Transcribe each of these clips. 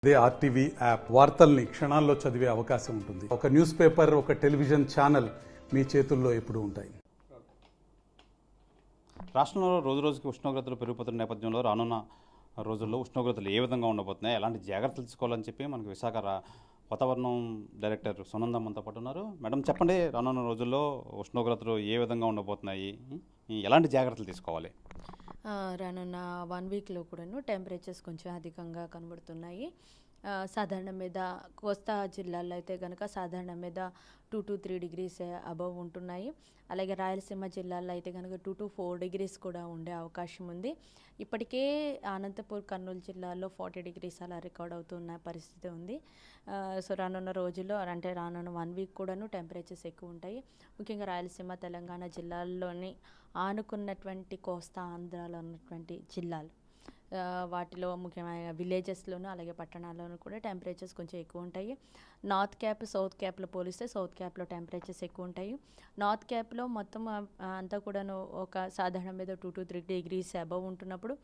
అదే RTV app వార్తల్ని క్షణాల్లో చదివే అవకాశం ఉంటుంది. ఒక న్యూస్ పేపర్, ఒక టెలివిజన్ ఛానల్ మీ చేతుల్లో ఎప్పుడూ ఉంటాయి. రాష్ట్రంలో రోజు రోజుకి ఉష్ణోగ్రతలు పెరిగిపోతున్న నేపథ్యంలో రానున్న రోజుల్లో ఉష్ణోగ్రతలు ఏ విధంగా ఉండబోతున్నాయి, ఎలాంటి జాగ్రత్తలు తీసుకోవాలని చెప్పి మనకు విశాఖ వాతావరణం డైరెక్టర్ సునంద మనతో పాటు ఉన్నారు. మేడం చెప్పండి, రానున్న రోజుల్లో ఉష్ణోగ్రతలు ఏ విధంగా ఉండబోతున్నాయి, ఎలాంటి జాగ్రత్తలు తీసుకోవాలి? రానున్న 1 వీక్లో కూడాను టెంపరేచర్స్ కొంచెం అధికంగా కనబడుతున్నాయి. సాధారణం మీద కోస్తా జిల్లాల్లో అయితే కనుక సాధారణం మీద 2 to 3 degrees అబవ్ ఉంటున్నాయి. అలాగే రాయలసీమ జిల్లాల్లో అయితే కనుక 2 to 4 degrees కూడా ఉండే అవకాశం ఉంది. ఇప్పటికే అనంతపూర్, కర్నూలు జిల్లాల్లో 40 degrees అలా రికార్డ్ అవుతున్న పరిస్థితి ఉంది. సో రానున్న రోజుల్లో అంటే రానున్న 1 వీక్ కూడాను టెంపరేచర్స్ ఎక్కువ ఉంటాయి. ముఖ్యంగా రాయలసీమ, తెలంగాణ జిల్లాల్లోని ఆనుకున్నటువంటి కోస్తా ఆంధ్రాలో ఉన్నటువంటి జిల్లాలు, వాటిలో ముఖ్యమైన విలేజెస్లోనూ అలాగే పట్టణాల్లోనూ కూడా టెంపరేచర్స్ కొంచెం ఎక్కువ ఉంటాయి. నార్త్ క్యాప్, సౌత్ క్యాప్లో పోలిస్తే సౌత్ క్యాప్లో టెంపరేచర్స్ ఎక్కువ ఉంటాయి. నార్త్ క్యాప్లో మొత్తం అంతా కూడాను ఒక సాధారణ మీద 2 to 3 degrees అబవ్ ఉంటున్నప్పుడు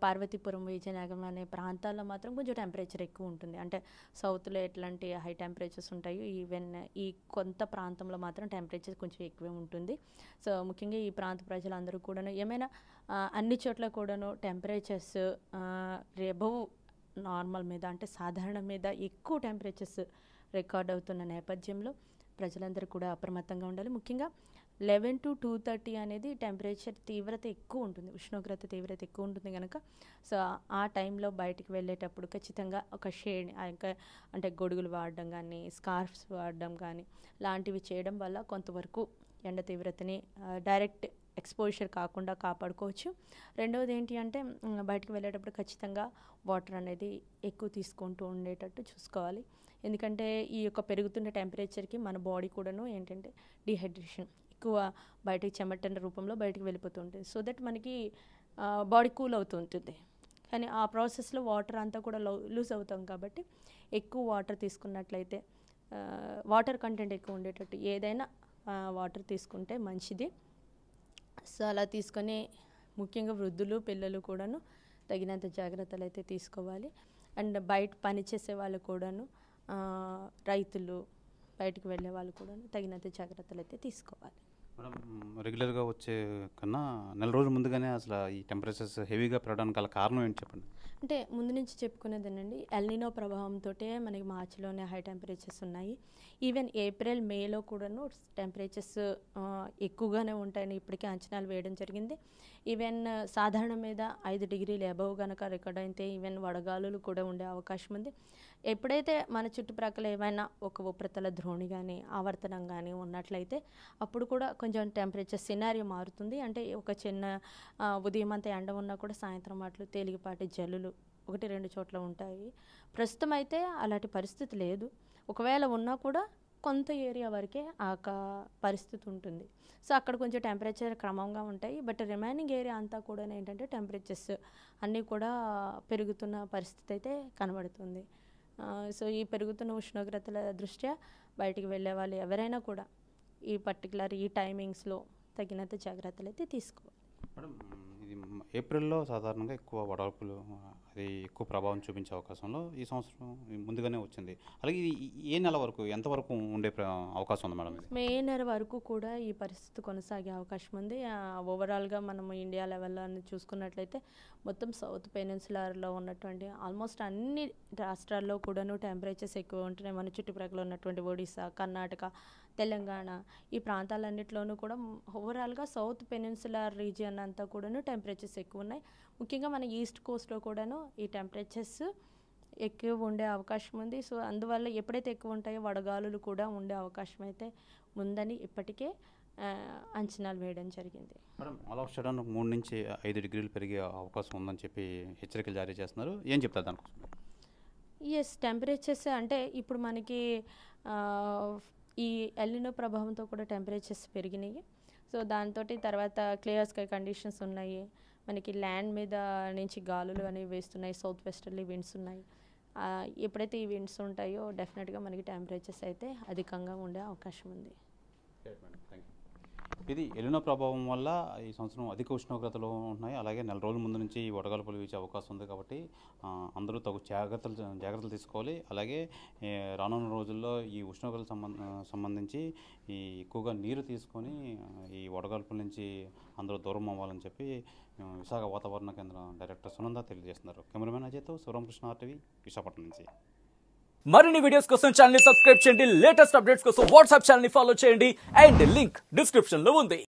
పార్వతీపురం, విజయనగరం అనే ప్రాంతాల్లో మాత్రం కొంచెం టెంపరేచర్ ఎక్కువ ఉంటుంది. అంటే సౌత్లో ఎట్లాంటి హై టెంపరేచర్స్ ఉంటాయో ఈవెన్ ఈ కొంత ప్రాంతంలో మాత్రం టెంపరేచర్ కొంచెం ఎక్కువే ఉంటుంది. సో ముఖ్యంగా ఈ ప్రాంత ప్రజలందరూ కూడాను ఏమైనా అన్ని చోట్ల కూడాను టెంపరేచర్స్ అబవ్ నార్మల్ మీద అంటే సాధారణం మీద ఎక్కువ టెంపరేచర్స్ రికార్డ్ అవుతున్న నేపథ్యంలో ప్రజలందరూ కూడా అప్రమత్తంగా ఉండాలి. ముఖ్యంగా 11 to 2:30 అనేది టెంపరేచర్ తీవ్రత ఎక్కువ ఉంటుంది, ఉష్ణోగ్రత తీవ్రత ఎక్కువ ఉంటుంది కనుక సో ఆ టైంలో బయటికి వెళ్ళేటప్పుడు ఖచ్చితంగా ఒక షేడ్ అంటే గొడుగులు వాడడం కానీ, స్కార్ఫ్స్ వాడడం కానీ లాంటివి చేయడం వల్ల కొంతవరకు ఎండ తీవ్రతని డైరెక్ట్ ఎక్స్పోజర్ కాకుండా కాపాడుకోవచ్చు. రెండవది ఏంటి అంటే బయటకు వెళ్ళేటప్పుడు ఖచ్చితంగా వాటర్ అనేది ఎక్కువ తీసుకుంటూ ఉండేటట్టు చూసుకోవాలి. ఎందుకంటే ఈ యొక్క పెరుగుతున్న టెంపరేచర్కి మన బాడీ కూడాను ఏంటంటే డిహైడ్రేషన్ ఎక్కువ బయటకి చెమటల రూపంలో బయటకు వెళ్ళిపోతూ ఉంటుంది. సో దట్ మనకి బాడీ కూల్ అవుతూ ఉంటుంది. కానీ ఆ ప్రాసెస్లో వాటర్ అంతా కూడా లూజ్ అవుతాం కాబట్టి ఎక్కువ వాటర్ తీసుకున్నట్లయితే వాటర్ కంటెంట్ ఎక్కువ ఉండేటట్టు ఏదైనా వాటర్ తీసుకుంటే మంచిది. సో అలా తీసుకొని ముఖ్యంగా వృద్ధులు, పిల్లలు కూడాను తగినంత జాగ్రత్తలు అయితే తీసుకోవాలి. అండ్ బయట పనిచేసే వాళ్ళు కూడాను, రైతులు, బయటకు వెళ్ళే వాళ్ళు కూడాను తగినంత జాగ్రత్తలు అయితే తీసుకోవాలి. మేడం, రెగ్యులర్గా వచ్చే కన్నా నెల రోజుల ముందుగానే అసలు ఈ టెంపరేచర్స్ హెవీగా పెరగడానికి గల కారణం ఏంటి చెప్పండి? అంటే ముందు నుంచి చెప్పుకునేదేనండి, ఎల్నినో ప్రభావంతో మనకి మార్చిలోనే హై టెంపరేచర్స్ ఉన్నాయి. ఈవెన్ ఏప్రిల్, మేలో కూడాను టెంపరేచర్స్ ఎక్కువగానే ఉంటాయని ఇప్పటికే అంచనాలు వేయడం జరిగింది. ఈవెన్ సాధారణ మీద 5 degrees అబవ్ కనుక రికార్డ్ అయితే ఈవెన్ వడగాలులు కూడా ఉండే అవకాశం ఉంది. ఎప్పుడైతే మన చుట్టుప్రక్కల ఏమైనా ఒక ఉపరితల ద్రోణి కానీ, ఆవర్తనం కానీ ఉన్నట్లయితే అప్పుడు కూడా కొంచెం టెంపరేచర్ సినారియో మారుతుంది. అంటే ఒక చిన్న ఉదయం అంతా ఎండ ఉన్నా కూడా సాయంత్రం మాటలు తేలికపాటి జల్లులు 1-2 చోట్ల ఉంటాయి. ప్రస్తుతం అయితే అలాంటి పరిస్థితి లేదు. ఒకవేళ ఉన్నా కూడా కొంత ఏరియా వరకే ఆ పరిస్థితి ఉంటుంది. సో అక్కడ కొంచెం టెంపరేచర్ క్రమంగా ఉంటాయి. బట్ రిమైనింగ్ ఏరియా అంతా కూడా ఏంటంటే టెంపరేచర్స్ అన్నీ కూడా పెరుగుతున్న పరిస్థితి అయితే కనబడుతుంది. సో ఈ పెరుగుతున్న ఉష్ణోగ్రతల దృష్ట్యా బయటికి వెళ్ళే వాళ్ళు ఎవరైనా కూడా ఈ పర్టికులర్ ఈ టైమింగ్స్లో తగినంత జాగ్రత్తలు అయితే తీసుకోవాలి. మేడం, ఇది ఏప్రిల్లో సాధారణంగా ఎక్కువ వడగాల్పులు అది ఎక్కువ ప్రభావం చూపించే అవకాశంలో ఈ సంవత్సరం ముందుగానే వచ్చింది. అలాగే ఏ నెల వరకు ఎంతవరకు ఉండే అవకాశం ఉంది మేడం? మే నెల వరకు కూడా ఈ పరిస్థితి కొనసాగే అవకాశం ఉంది. ఓవరాల్గా మనం ఇండియా లెవెల్లో చూసుకున్నట్లయితే మొత్తం సౌత్ పెనిన్సులార్లో ఉన్నటువంటి ఆల్మోస్ట్ అన్ని రాష్ట్రాల్లో కూడాను టెంపరేచర్స్ ఎక్కువ ఉంటున్నాయి. మన చుట్టుప్రక్కల ఉన్నటువంటి ఒడిశా, కర్ణాటక, తెలంగాణ ఈ ప్రాంతాలన్నింటిలోనూ కూడా ఓవరాల్గా సౌత్ పెనిన్సులార్ రీజియన్ అంతా కూడాను టెంపరేచర్స్ ఎక్కువ ఉన్నాయి. ముఖ్యంగా మన ఈస్ట్ కోస్ట్లో కూడాను ఈ టెంపరేచర్స్ ఎక్కువ ఉండే అవకాశం ఉంది. సో అందువల్ల ఎప్పుడైతే ఎక్కువ ఉంటాయో వడగాలులు కూడా ఉండే అవకాశం అయితే ఉందని ఇప్పటికే అంచనాలు వేయడం జరిగింది. మేడం, ఆల్ ఆఫ్ సడన్ 3 నుంచి 5 degrees పెరిగే అవకాశం ఉందని చెప్పి హెచ్చరికలు జారీ చేస్తున్నారు. ఏం చెప్తారు దానికోసం? ఎస్, టెంపరేచర్స్ అంటే ఇప్పుడు మనకి ఈ ఎల్నినో ప్రభావంతో కూడా టెంపరేచర్స్ పెరిగినాయి. సో దాంతో తర్వాత క్లియర్ స్కై కండిషన్స్ ఉన్నాయి. మనకి ల్యాండ్ మీద నుంచి గాలులు అనేవి వేస్తున్నాయి, సౌత్ వెస్టర్లీ విండ్స్ ఉన్నాయి. ఎప్పుడైతే ఈ విండ్స్ ఉంటాయో డెఫినెట్గా మనకి టెంపరేచర్స్ అయితే అధికంగా ఉండే అవకాశం ఉంది. ఇది ఎలినో ప్రభావం వల్ల ఈ సంవత్సరం అధిక ఉష్ణోగ్రతలు ఉంటున్నాయి. అలాగే నెల రోజుల ముందు నుంచి ఈ వడగాల్పులు వీచే అవకాశం ఉంది. కాబట్టి అందరూ తగు జాగ్రత్తలు తీసుకోవాలి. అలాగే రానున్న రోజుల్లో ఈ ఉష్ణోగ్రతలు సంబంధించి ఈ ఎక్కువగా నీరు తీసుకొని ఈ వడగాల్పుల నుంచి అందరూ దూరం అవ్వాలని చెప్పి విశాఖ వాతావరణ కేంద్రం డైరెక్టర్ సునంద తెలియజేస్తున్నారు. కెమెరామెన్ అజయ్తో శివరామకృష్ణ RTV విశాఖపట్నం నుంచి. మరిన్ని వీడియోస్ కోసం ఛానల్ ని సబ్స్క్రైబ్ చేయండి. లేటెస్ట్ అప్డేట్స్ కోసం వాట్సాప్ ఛానల్ ని ఫాలో చేయండి. అండ్ లింక్ డిస్క్రిప్షన్ లో ఉంది.